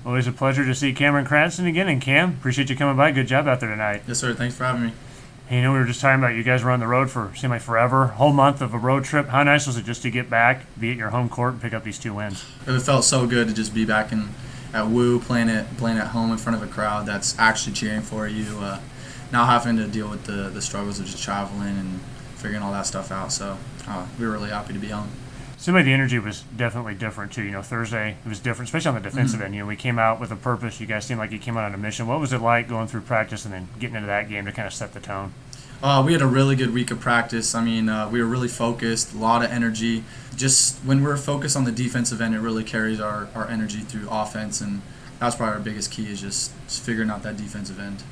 Always a pleasure to see Cameron Cranston again. And Cam, appreciate you coming by. Good job out there tonight. Yes, sir. Thanks for having me. Hey, we were just talking about you guys were on the road for seemed like forever, whole month of a road trip. How nice was it just to get back, be at your home court, and pick up these 2 wins? It felt so good to just be back at Woo, playing at home in front of a crowd that's actually cheering for you. Now having to deal with the struggles of just traveling and figuring all that stuff out. So we were really happy to be home. Seemed like the energy was definitely different too. Thursday it was different, especially on the defensive end. We came out with a purpose. You guys seemed like you came out on a mission. What was it like going through practice and then getting into that game to kind of set the tone? We had a really good week of practice. I mean, we were really focused, a lot of energy. Just when we're focused on the defensive end, it really carries our energy through offense, and that's probably our biggest key is just figuring out that defensive end.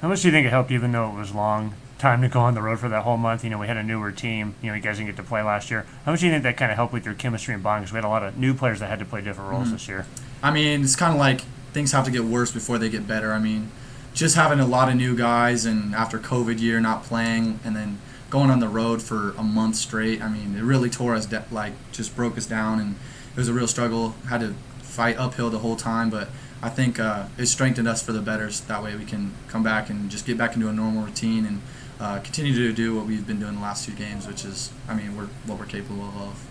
How much do you think it helped, even though it was long time to go on the road for that whole month? We had a newer team. You guys didn't get to play last year. How much do you think that kind of helped with your chemistry and bond? Because we had a lot of new players that had to play different roles this year. I mean, it's kind of like things have to get worse before they get better. I mean, just having a lot of new guys, and after COVID year not playing, and then going on the road for a month straight, I mean, it really tore us, just broke us down, and it was a real struggle. Had to fight uphill the whole time, but I think it strengthened us for the better. So that way we can come back and just get back into a normal routine and continue to do what we've been doing the last 2 games, which is, I mean, what we're capable of.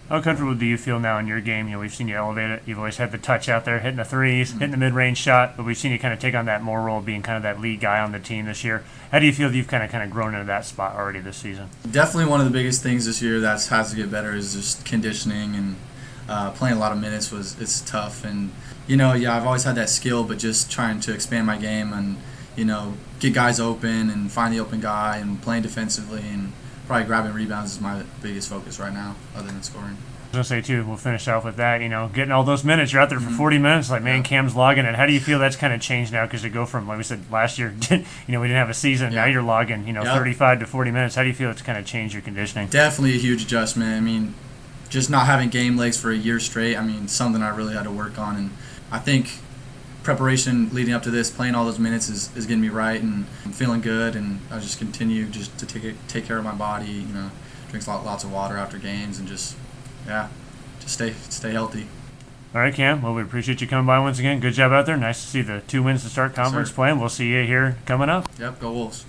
How comfortable do you feel now in your game? We've seen you elevate it. You've always had the touch out there, hitting the threes, hitting the mid-range shot, but we've seen you kind of take on that more role, being kind of that lead guy on the team this year. How do you feel that you've kind of grown into that spot already this season? Definitely one of the biggest things this year that has to get better is just conditioning, and playing a lot of minutes it's tough. And I've always had that skill, but just trying to expand my game and get guys open and find the open guy and playing defensively, and probably grabbing rebounds is my biggest focus right now, other than scoring. I was going to say, too, we'll finish off with that, getting all those minutes. You're out there for 40 minutes, like, man, Cam's logging it. How do you feel that's kind of changed now? Because you go from, like we said, last year, we didn't have a season. Now you're logging, 35 to 40 minutes. How do you feel it's kind of changed your conditioning? Definitely a huge adjustment. I mean, just not having game legs for a year straight, I mean, something I really had to work on. And I think preparation leading up to this, playing all those minutes is getting me right, and I'm feeling good, and I just continue just to take care of my body, drinks lots of water after games, and just stay healthy. All right, Cam. Well, we appreciate you coming by once again. Good job out there. Nice to see the 2 wins to start conference play. We'll see you here coming up. Yep, go Wolves.